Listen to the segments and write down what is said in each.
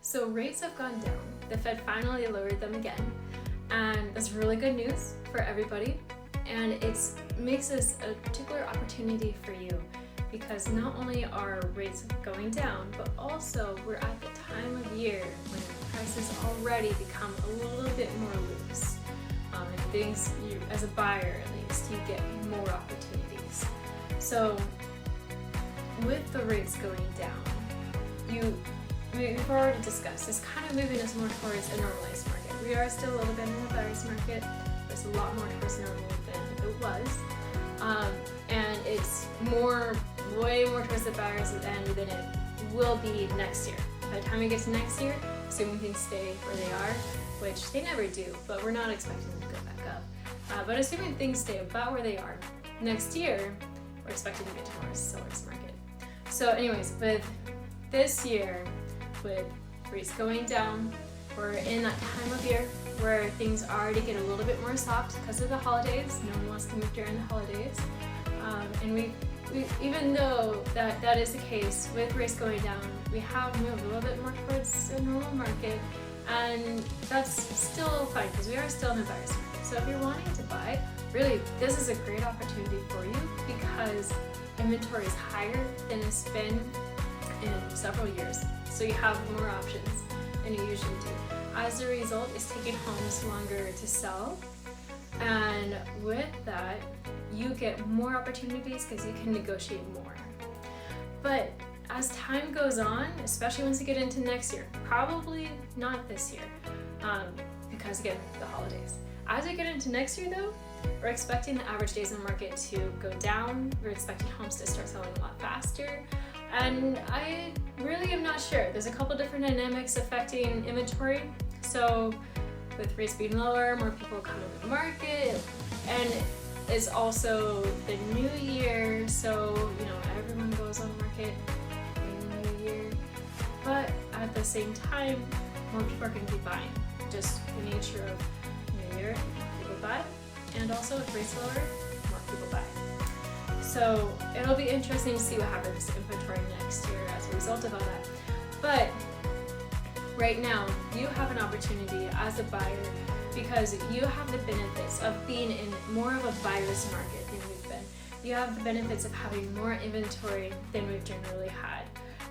So rates have gone down. The Fed finally lowered them again, and that's really good news for everybody. And it makes this a particular opportunity for you because not only are rates going down, but also we're at the time of year when prices already become a little bit more loose. And things, as a buyer at least, you get more opportunities. So with the rates going down, we've already discussed, it's kind of moving us more towards a normalized market. We are still a little bit in a buyer's market. It's a lot more towards normal than it was. And it's way more towards the buyer's end than it will be next year. By the time we get to next year, assuming things stay where they are, which they never do, but we're not expecting them to go back up. But assuming things stay about where they are, next year, we're expecting to get to more seller's market. So anyways, with this year, with rates going down, we're in that time of year where things already get a little bit more soft because of the holidays. No one wants to move during the holidays. And we even though that is the case, with rates going down, we have moved a little bit more towards a normal market, and that's still fine because we are still in a buyer's market. So if you're wanting to buy, really, this is a great opportunity for you because inventory is higher than it's been in several years. So you have more options than you usually do. As a result, it's taking homes longer to sell, and with that, you get more opportunities because you can negotiate more. But as time goes on, especially once you get into next year, probably not this year, because again, the holidays. As we get into next year though, we're expecting the average days on the market to go down. We're expecting homes to start selling a lot faster. And I really am not sure. There's a couple different dynamics affecting inventory. So with rates being lower, more people come to the market, and it's also the new year, so everyone goes on the market in the new year. But at the same time, more people are going to be buying. Just the nature of new year, people buy, and also if rates lower, more people buy. So it'll be interesting to see what happens to inventory next year as a result of all that. But right now, you have an opportunity as a buyer because you have the benefits of being in more of a buyer's market than we've been. You have the benefits of having more inventory than we've generally had.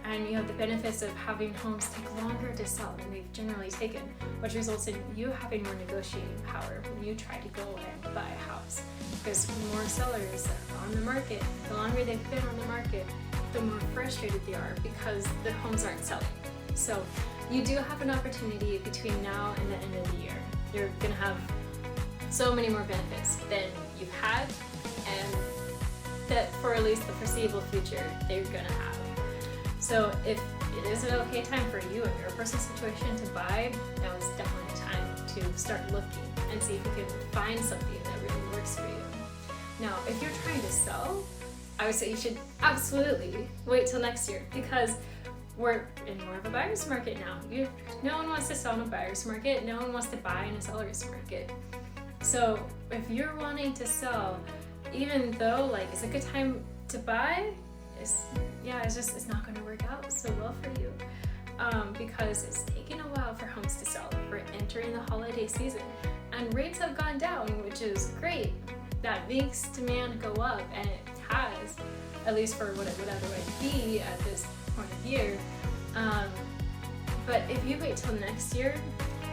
And you have the benefits of having homes take longer to sell than they've generally taken, which results in you having more negotiating power when you try to go and buy a house. Because more sellers are on the market, the longer they've been on the market, the more frustrated they are because the homes aren't selling. So you do have an opportunity between now and the end of the year. You're going to have so many more benefits than you've had, and that for at least the foreseeable future, they're going to have. So if it is an okay time for you in your personal situation to buy, now is definitely the time to start looking and see if you can find something that really works for you. Now, if you're trying to sell, I would say you should absolutely wait till next year because we're in more of a buyer's market now. No one wants to sell in a buyer's market. No one wants to buy in a seller's market. So if you're wanting to sell, even though it's a good time to buy, it's not going to work out so well for you because it's taking a while for homes to sell. We're entering the holiday season, and rates have gone down, which is great. That makes demand go up, and it has, at least for what it would otherwise be at this point of year. But if you wait till next year,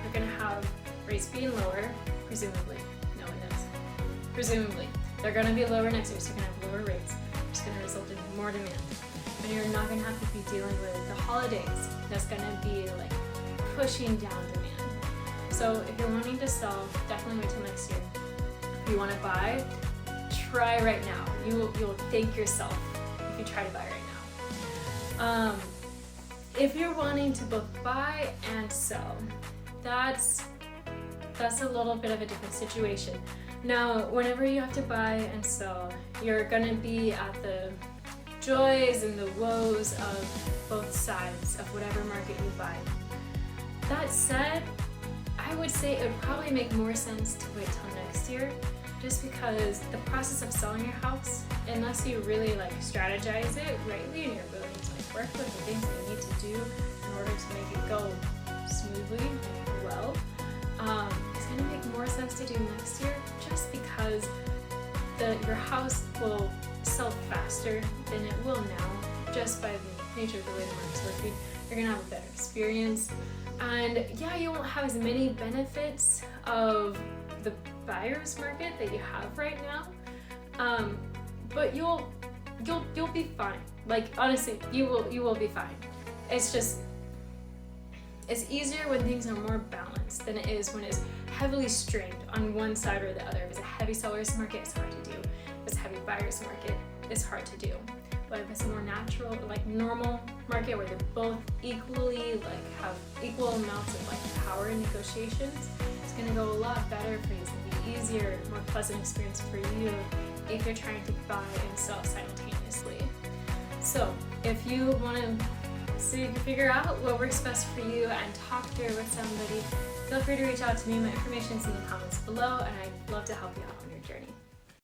you're going to have rates being lower, presumably. No one knows. Presumably. They're going to be lower next year, so you're going to have lower rates. It's going to result in more demand. And you're not going to have to be dealing with the holidays. That's going to be pushing down demand. So if you're wanting to sell, definitely wait till next year. If you want to buy, try right now. You'll thank yourself if you try to buy right now. If you're wanting to both buy and sell, that's a little bit of a different situation. Now, whenever you have to buy and sell, you're going to be at the joys and the woes of both sides of whatever market you buy. That said, I would say it would probably make more sense to wait till next year, just because the process of selling your house, unless you really strategize it rightly and you're willing to work with the things that you need to do in order to make it go smoothly and well, is going to make more sense to do next year, just because your house will sell faster than it will now, just by the nature of the way the market's working. You're going to have a better experience, and yeah, you won't have as many benefits of the buyer's market that you have right now, but you'll be fine. Like, honestly, you will be fine. It's easier when things are more balanced than it is when it's heavily strained on one side or the other. If it's a heavy seller's market, it's hard to do. If it's a heavy buyer's market, it's hard to do. But if it's a more natural, like normal market where they're both equally, like have equal amounts of like power in negotiations, it's gonna go a lot better for you. It's gonna be easier, more pleasant experience for you if you're trying to buy and sell simultaneously. So if you want to so you can figure out what works best for you and talk through it with somebody, feel free to reach out to me. My information's in the comments below, and I'd love to help you out on your journey.